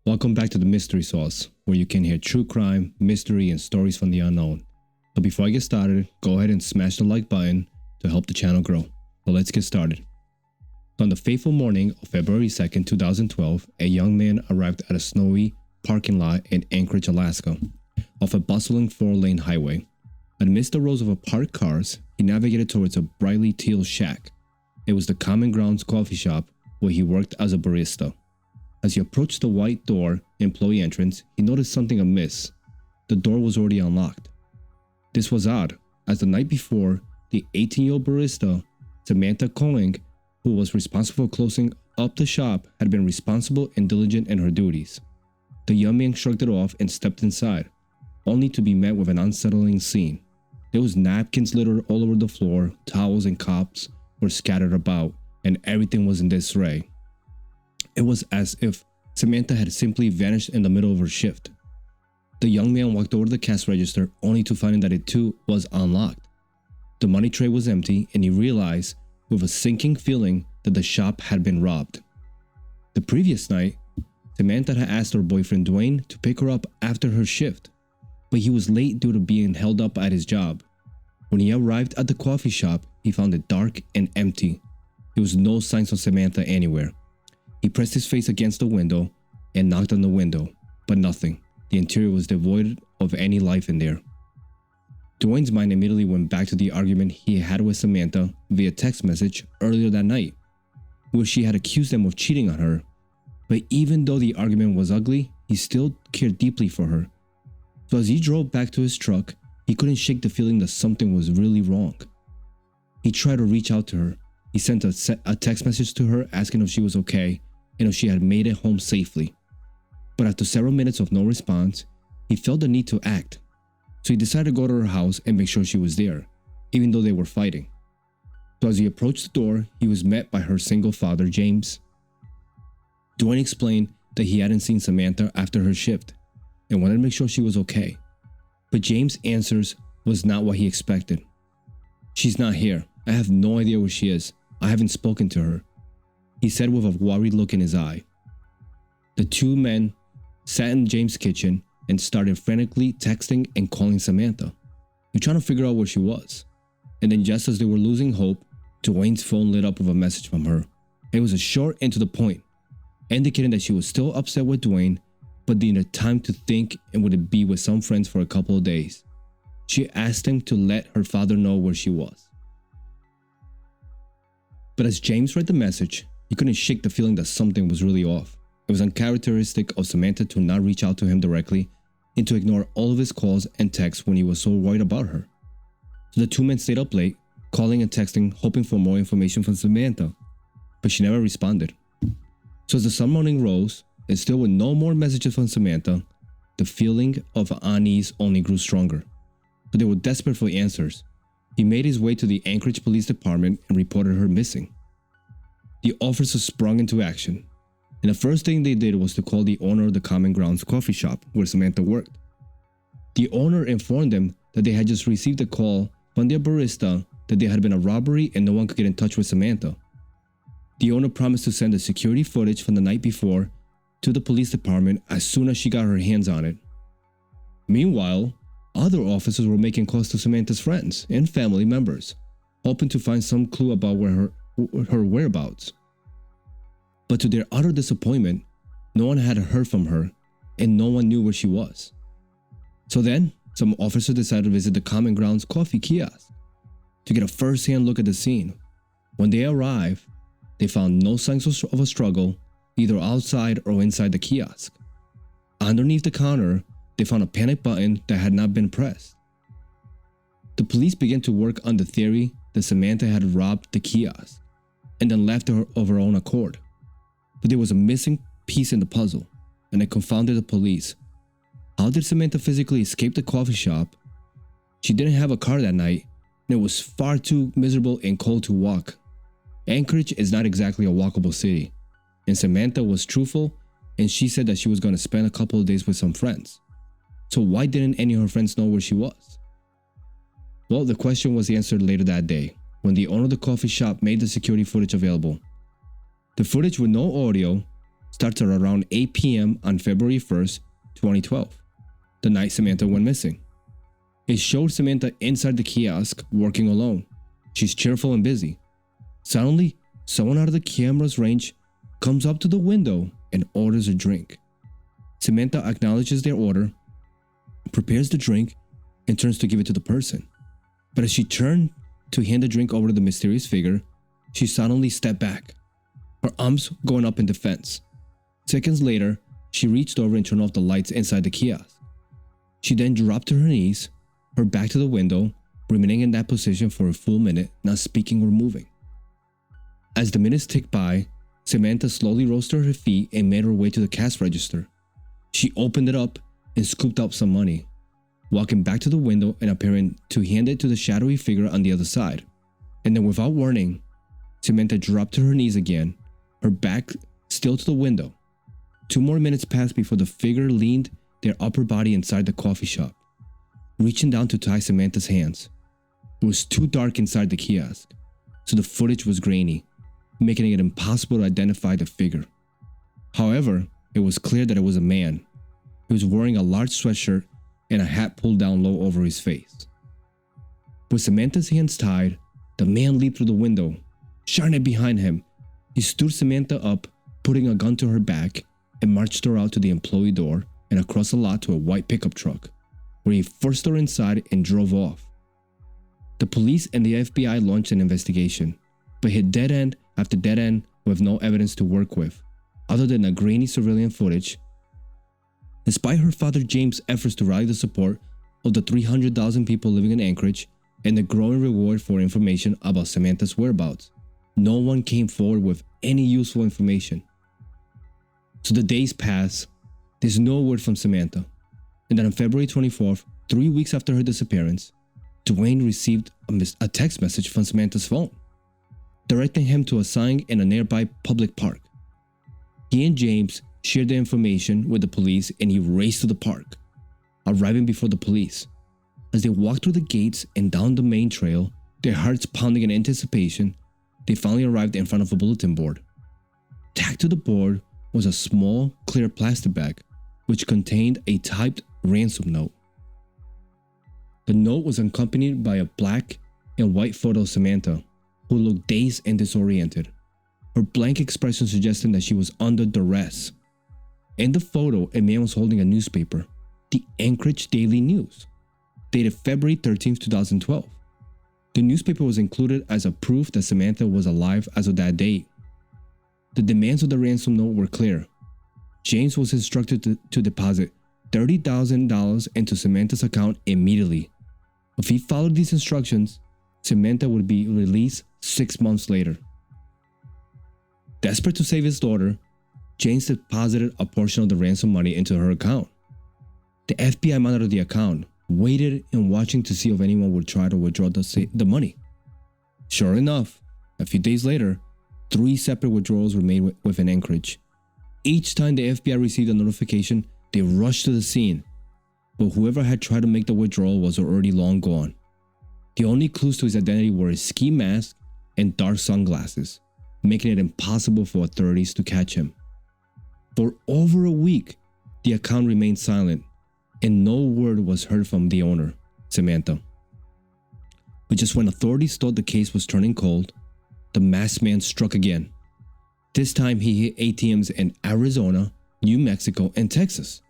Welcome back to the Mystery Sauce, where you can hear true crime, mystery, and stories from the unknown. But before I get started, go ahead and smash the like button to help the channel grow. So let's get started. On the fateful morning of February 2nd, 2012, a young man arrived at a snowy parking lot in Anchorage, Alaska, off a bustling 4-lane highway. Amidst the rows of parked cars, he navigated towards a brightly teal shack. It was the Common Grounds coffee shop where he worked as a barista. As he approached the white door employee entrance, he noticed something amiss. The door was already unlocked. This was odd, as the night before, the 18-year-old barista, Samantha, who was responsible for closing up the shop, had been responsible and diligent in her duties. The young man shrugged it off and stepped inside, only to be met with an unsettling scene. There was napkins littered all over the floor, towels and cups were scattered about, and everything was in disarray. It was as if Samantha had simply vanished in the middle of her shift. The young man walked over to the cash register, only to find that it too was unlocked. The money tray was empty, and he realized with a sinking feeling that the shop had been robbed. The previous night, Samantha had asked her boyfriend Dwayne to pick her up after her shift, but he was late due to being held up at his job. When he arrived at the coffee shop, he found it dark and empty. There was no signs of Samantha anywhere. He pressed his face against the window and knocked on the window, but nothing. The interior was devoid of any life in there. Dwayne's mind immediately went back to the argument he had with Samantha via text message earlier that night, where she had accused him of cheating on her. But even though the argument was ugly, he still cared deeply for her. So as he drove back to his truck, he couldn't shake the feeling that something was really wrong. He tried to reach out to her. He sent a text message to her asking if she was okay and if she had made it home safely. But after several minutes of no response, he felt the need to act. So he decided to go to her house and make sure she was there, even though they were fighting. So as he approached the door, he was met by her single father, James. Dwayne explained that he hadn't seen Samantha after her shift and wanted to make sure she was okay. But James' answers was not what he expected. "She's not here. I have no idea where she is. I haven't spoken to her," he said with a worried look in his eye. The two men sat in James' kitchen and started frantically texting and calling Samantha. They're trying to figure out where she was. And then just as they were losing hope, Dwayne's phone lit up with a message from her. It was a short and to the point, indicating that she was still upset with Dwayne, but needed time to think and would be with some friends for a couple of days. She asked him to let her father know where she was. But as James read the message, he couldn't shake the feeling that something was really off. It was uncharacteristic of Samantha to not reach out to him directly and to ignore all of his calls and texts when he was so worried about her. So the two men stayed up late, calling and texting, hoping for more information from Samantha, but she never responded. So as the sun morning rose, and still with no more messages from Samantha, the feeling of unease only grew stronger. But they were desperate for answers. He made his way to the Anchorage Police Department and reported her missing. The officers sprung into action, and the first thing they did was to call the owner of the Common Grounds coffee shop where Samantha worked. The owner informed them that they had just received a call from their barista that there had been a robbery and no one could get in touch with Samantha. The owner promised to send the security footage from the night before to the police department as soon as she got her hands on it. Meanwhile, other officers were making calls to Samantha's friends and family members, hoping to find some clue about her whereabouts. But to their utter disappointment, no one had heard from her and no one knew where she was. So then, some officers decided to visit the Common Grounds coffee kiosk to get a first-hand look at the scene. When they arrived, they found no signs of a struggle, either outside or inside the kiosk. Underneath the counter, they found a panic button that had not been pressed. The police began to work on the theory that Samantha had robbed the kiosk and then left her of her own accord. But there was a missing piece in the puzzle, and it confounded the police. How did Samantha physically escape the coffee shop? She didn't have a car that night, and it was far too miserable and cold to walk. Anchorage is not exactly a walkable city, and Samantha was truthful, and she said that she was going to spend a couple of days with some friends. So why didn't any of her friends know where she was? Well, the question was answered later that day, when the owner of the coffee shop made the security footage available. The footage with no audio starts at around 8 p.m. on February 1st, 2012, the night Samantha went missing. It showed Samantha inside the kiosk working alone. She's cheerful and busy. Suddenly, someone out of the camera's range comes up to the window and orders a drink. Samantha acknowledges their order, prepares the drink, and turns to give it to the person. But as she turned to hand the drink over to the mysterious figure, she suddenly stepped back, her arms going up in defense. Seconds later, she reached over and turned off the lights inside the kiosk. She then dropped to her knees, her back to the window, remaining in that position for a full minute, not speaking or moving. As the minutes ticked by, Samantha slowly rose to her feet and made her way to the cash register. She opened it up and scooped out some money, walking back to the window and appearing to hand it to the shadowy figure on the other side. And then without warning, Samantha dropped to her knees again, her back still to the window. 2 more minutes passed before the figure leaned their upper body inside the coffee shop, reaching down to tie Samantha's hands. It was too dark inside the kiosk, so the footage was grainy, making it impossible to identify the figure. However, it was clear that it was a man. He was wearing a large sweatshirt and a hat pulled down low over his face. With Samantha's hands tied, the man leaped through the window, shutting it behind him. He stood Samantha up, putting a gun to her back, and marched her out to the employee door and across the lot to a white pickup truck, where he forced her inside and drove off. The police and the FBI launched an investigation, but hit dead end after dead end with no evidence to work with, other than a grainy surveillance footage. Despite her father James' efforts to rally the support of the 300,000 people living in Anchorage and the growing reward for information about Samantha's whereabouts, no one came forward with any useful information. So the days pass, there's no word from Samantha, and then on February 24th, 3 weeks after her disappearance, Dwayne received a text message from Samantha's phone, directing him to a sign in a nearby public park. He and James shared the information with the police and he raced to the park, arriving before the police. As they walked through the gates and down the main trail, their hearts pounding in anticipation, they finally arrived in front of a bulletin board. Tacked to the board was a small, clear plastic bag, which contained a typed ransom note. The note was accompanied by a black and white photo of Samantha, who looked dazed and disoriented, her blank expression suggesting that she was under duress. In the photo, a man was holding a newspaper, the Anchorage Daily News, dated February 13, 2012. The newspaper was included as a proof that Samantha was alive as of that date. The demands of the ransom note were clear. James was instructed to deposit $30,000 into Samantha's account immediately. If he followed these instructions, Samantha would be released 6 months later. Desperate to save his daughter, James deposited a portion of the ransom money into her account. The FBI monitored the account, waited and watching to see if anyone would try to withdraw the money. Sure enough, a few days later, 3 separate withdrawals were made within Anchorage. Each time the FBI received a notification, they rushed to the scene, but whoever had tried to make the withdrawal was already long gone. The only clues to his identity were a ski mask and dark sunglasses, making it impossible for authorities to catch him. For over a week, the account remained silent, and no word was heard from the owner, Samantha. But just when authorities thought the case was turning cold, the masked man struck again. This time he hit ATMs in Arizona, New Mexico, and Texas,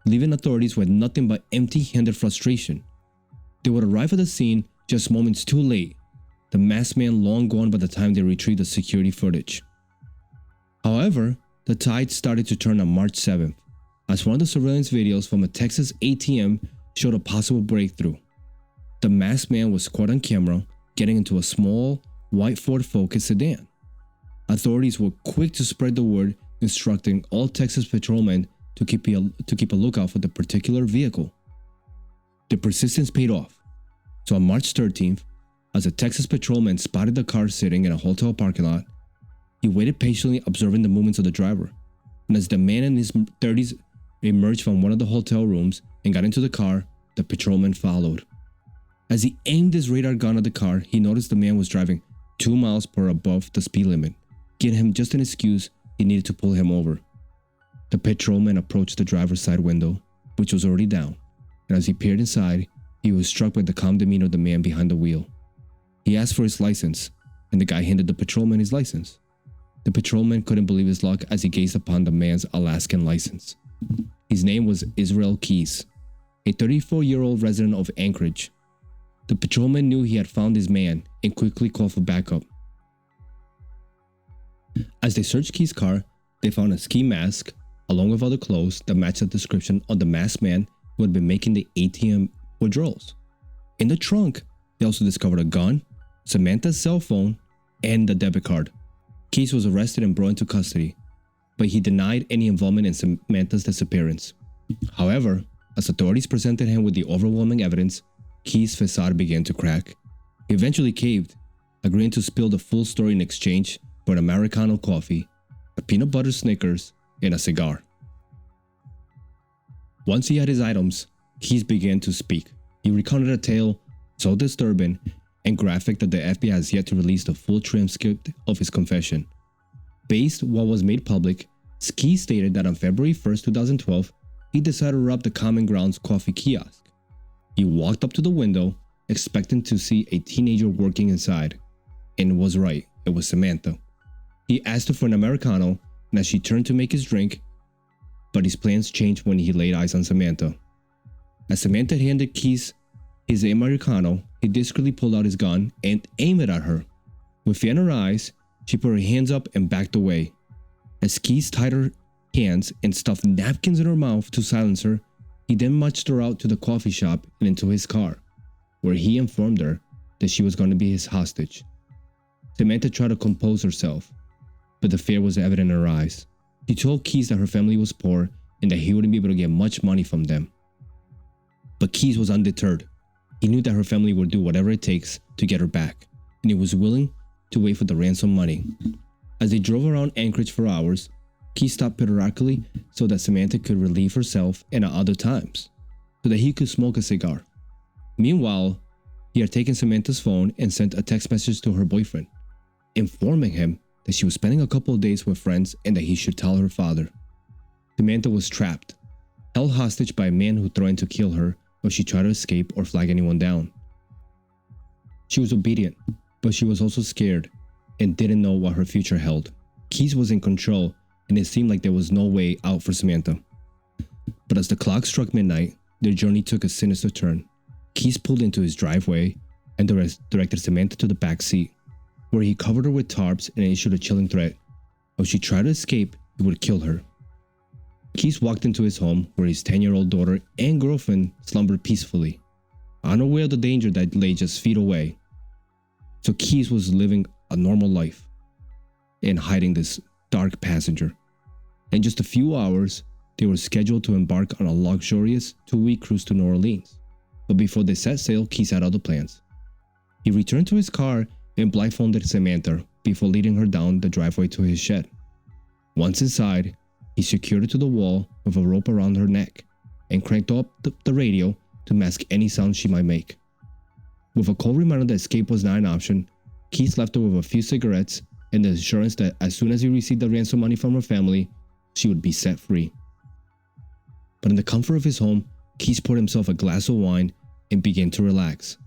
leaving authorities with nothing but empty-handed frustration. They would arrive at the scene just moments too late, the masked man long gone by the time they retrieved the security footage. However, the tide started to turn on March 7th, as one of the surveillance videos from a Texas ATM showed a possible breakthrough. The masked man was caught on camera getting into a small, white Ford Focus sedan. Authorities were quick to spread the word, instructing all Texas patrolmen to keep a lookout for the particular vehicle. The persistence paid off, so on March 13th, as a Texas patrolman spotted the car sitting in a hotel parking lot, he waited patiently observing the movements of the driver, and as the man in his 30s emerged from one of the hotel rooms and got into the car, the patrolman followed. As he aimed his radar gun at the car, he noticed the man was driving 2 miles per above the speed limit, giving him just an excuse he needed to pull him over. The patrolman approached the driver's side window, which was already down, and as he peered inside, he was struck by the calm demeanor of the man behind the wheel. He asked for his license, and the guy handed the patrolman his license. The patrolman couldn't believe his luck as he gazed upon the man's Alaskan license. His name was Israel Keys, a 34-year-old resident of Anchorage. The patrolman knew he had found his man and quickly called for backup. As they searched Keys' car, they found a ski mask along with other clothes that matched the description of the masked man who had been making the ATM withdrawals. In the trunk, they also discovered a gun, Samantha's cell phone, and the debit card. Keys was arrested and brought into custody, but he denied any involvement in Samantha's disappearance. However, as authorities presented him with the overwhelming evidence, Keys' facade began to crack. He eventually caved, agreeing to spill the full story in exchange for an Americano coffee, a peanut butter Snickers, and a cigar. Once he had his items, Keys began to speak. He recounted a tale so disturbing and graphic that the FBI has yet to release the full transcript of his confession. Based on what was made public, Keys stated that on February 1st, 2012, he decided to rob the Common Grounds coffee kiosk. He walked up to the window, expecting to see a teenager working inside, and was right, it was Samantha. He asked her for an Americano, and as she turned to make his drink, but his plans changed when he laid eyes on Samantha. As Samantha handed Keys his Americano, he discreetly pulled out his gun and aimed it at her. With fear in her eyes, she put her hands up and backed away. As Keys tied her hands and stuffed napkins in her mouth to silence her, he then marched her out to the coffee shop and into his car, where he informed her that she was going to be his hostage. Samantha tried to compose herself, but the fear was evident in her eyes. She told Keys that her family was poor and that he wouldn't be able to get much money from them. But Keys was undeterred. He knew that her family would do whatever it takes to get her back, and he was willing to wait for the ransom money. As they drove around Anchorage for hours, Keys stopped periodically so that Samantha could relieve herself, and at other times, so that he could smoke a cigar. Meanwhile, he had taken Samantha's phone and sent a text message to her boyfriend, informing him that she was spending a couple of days with friends and that he should tell her father. Samantha was trapped, held hostage by a man who threatened to kill her if she tried to escape or flag anyone down. She was obedient, but she was also scared and didn't know what her future held. Keys was in control, and it seemed like there was no way out for Samantha. But as the clock struck midnight, their journey took a sinister turn. Keys pulled into his driveway and directed Samantha to the back seat, where he covered her with tarps and issued a chilling threat. If she tried to escape, he would kill her. Keys walked into his home, where his 10-year-old daughter and girlfriend slumbered peacefully, unaware of the danger that lay just feet away. So Keys was living a normal life and hiding this dark passenger. In just a few hours, they were scheduled to embark on a luxurious 2-week cruise to New Orleans. But before they set sail, Keys had other plans. He returned to his car and blindfolded Samantha before leading her down the driveway to his shed. Once inside, he secured her to the wall with a rope around her neck and cranked up the radio to mask any sound she might make. With a cold reminder that escape was not an option, Keys left her with a few cigarettes and the assurance that as soon as he received the ransom money from her family, she would be set free. But in the comfort of his home, Keys poured himself a glass of wine and began to relax.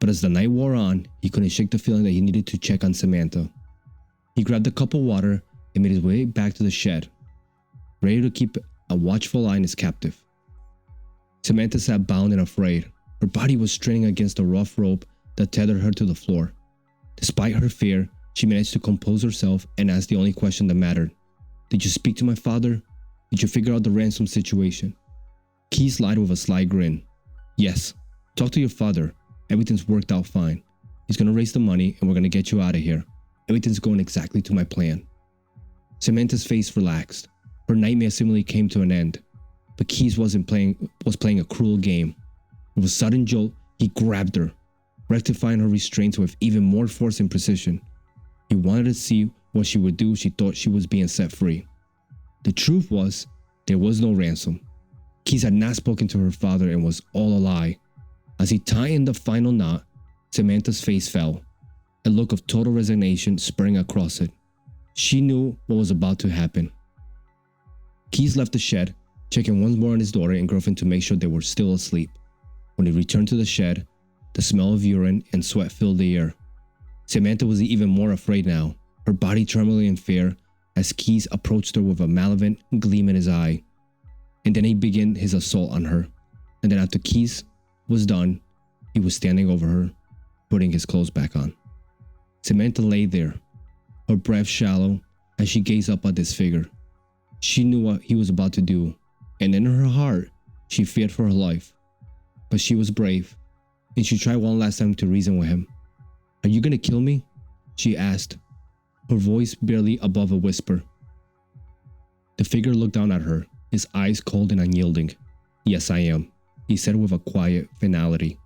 But as the night wore on, he couldn't shake the feeling that he needed to check on Samantha. He grabbed a cup of water and made his way back to the shed, ready to keep a watchful eye on his captive. Samantha sat bound and afraid. Her body was straining against the rough rope that tethered her to the floor. Despite her fear, she managed to compose herself and asked the only question that mattered. "Did you speak to my father? Did you figure out the ransom situation?" Keys lied with a sly grin. "Yes. Talk to your father. Everything's worked out fine. He's gonna raise the money and we're gonna get you out of here. Everything's going exactly to my plan." Samantha's face relaxed. Her nightmare seemingly came to an end. But Keys was playing a cruel game. With a sudden jolt, he grabbed her, rectifying her restraints with even more force and precision. He wanted to see what she would do if she thought she was being set free. The truth was, there was no ransom. Keys had not spoken to her father and was all a lie. As he tightened the final knot, Samantha's face fell, a look of total resignation spreading across it. She knew what was about to happen. Keys left the shed, checking once more on his daughter and girlfriend to make sure they were still asleep. When he returned to the shed, the smell of urine and sweat filled the air. Samantha was even more afraid now, her body trembling in fear as Keys approached her with a malevolent gleam in his eye. And then he began his assault on her. And then after Keys was done, he was standing over her, putting his clothes back on. Samantha lay there, her breath shallow as she gazed up at this figure. She knew what he was about to do, and in her heart, she feared for her life. But she was brave, and she tried one last time to reason with him. "Are you gonna kill me?" she asked, her voice barely above a whisper. The figure looked down at her, his eyes cold and unyielding. "Yes, I am," he said with a quiet finality.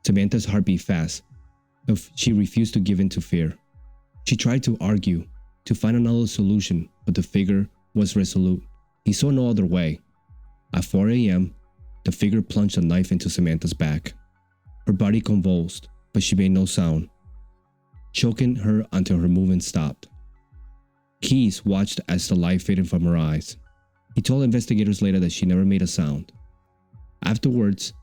Samantha's heart beat fast, but she refused to give in to fear. She tried to argue, to find another solution, but the figure was resolute. He saw no other way. At 4 a.m., the figure plunged a knife into Samantha's back. Her body convulsed, but she made no sound, choking her until her movement stopped. Keys watched as the light faded from her eyes. He told investigators later that she never made a sound. Afterwards,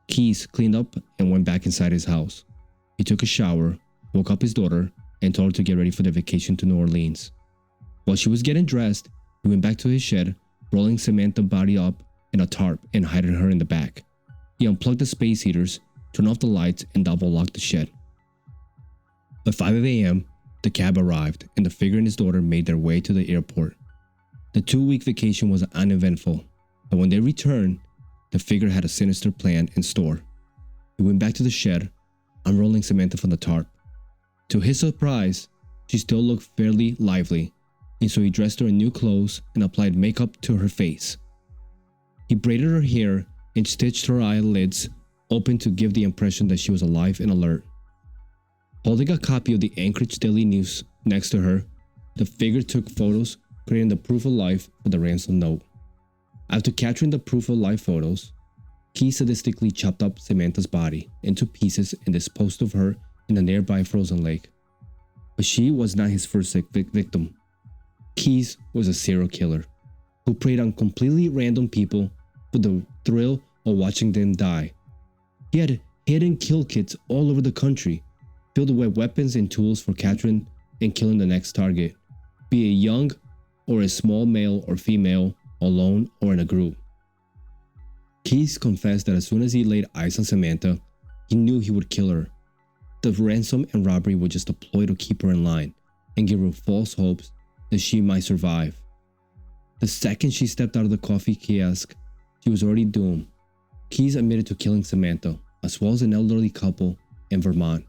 Keys cleaned up and went back inside his house. He took a shower, woke up his daughter, and told her to get ready for the vacation to New Orleans. While she was getting dressed, he went back to his shed, rolling Samantha's body up in a tarp and hiding her in the back. He unplugged the space heaters, turned off the lights, and double-locked the shed. At 5 a.m., the cab arrived, and the figure and his daughter made their way to the airport. The 2-week vacation was uneventful, but when they returned, the figure had a sinister plan in store. He went back to the shed, unrolling Samantha from the tarp. To his surprise, she still looked fairly lively, and so he dressed her in new clothes and applied makeup to her face. He braided her hair and stitched her eyelids open to give the impression that she was alive and alert. Holding a copy of the Anchorage Daily News next to her, the figure took photos, creating the proof of life for the ransom note. After capturing the proof of life photos, Keys sadistically chopped up Samantha's body into pieces and disposed of her in a nearby frozen lake. But she was not his first victim. Keys was a serial killer who preyed on completely random people for the thrill of watching them die. He had hidden kill kits all over the country, filled with weapons and tools for capturing and killing the next target, be it young or a small male or female, alone or in a group. Keys confessed that as soon as he laid eyes on Samantha, he knew he would kill her. The ransom and robbery were just a ploy to keep her in line and give her false hopes that she might survive. The second she stepped out of the coffee kiosk, she was already doomed. Keys admitted to killing Samantha, as well as an elderly couple in Vermont.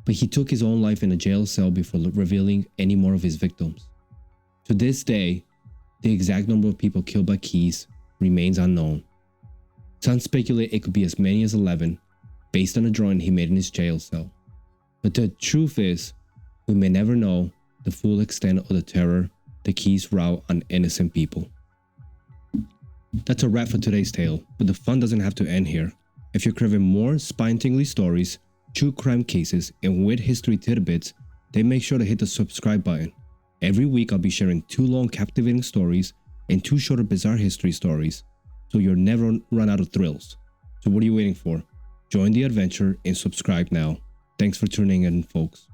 But he took his own life in a jail cell before revealing any more of his victims. To this day, the exact number of people killed by Keys remains unknown. Some speculate it could be as many as 11, based on a drawing he made in his jail cell. But the truth is, we may never know the full extent of the terror the Keys wrought on innocent people. That's a wrap for today's tale, but the fun doesn't have to end here. If you're craving more spine-tingling stories, true crime cases, and weird history tidbits, then make sure to hit the subscribe button. Every week I'll be sharing 2 long captivating stories and 2 shorter bizarre history stories, so you'll never run out of thrills. So what are you waiting for? Join the adventure and subscribe now. Thanks for tuning in, folks.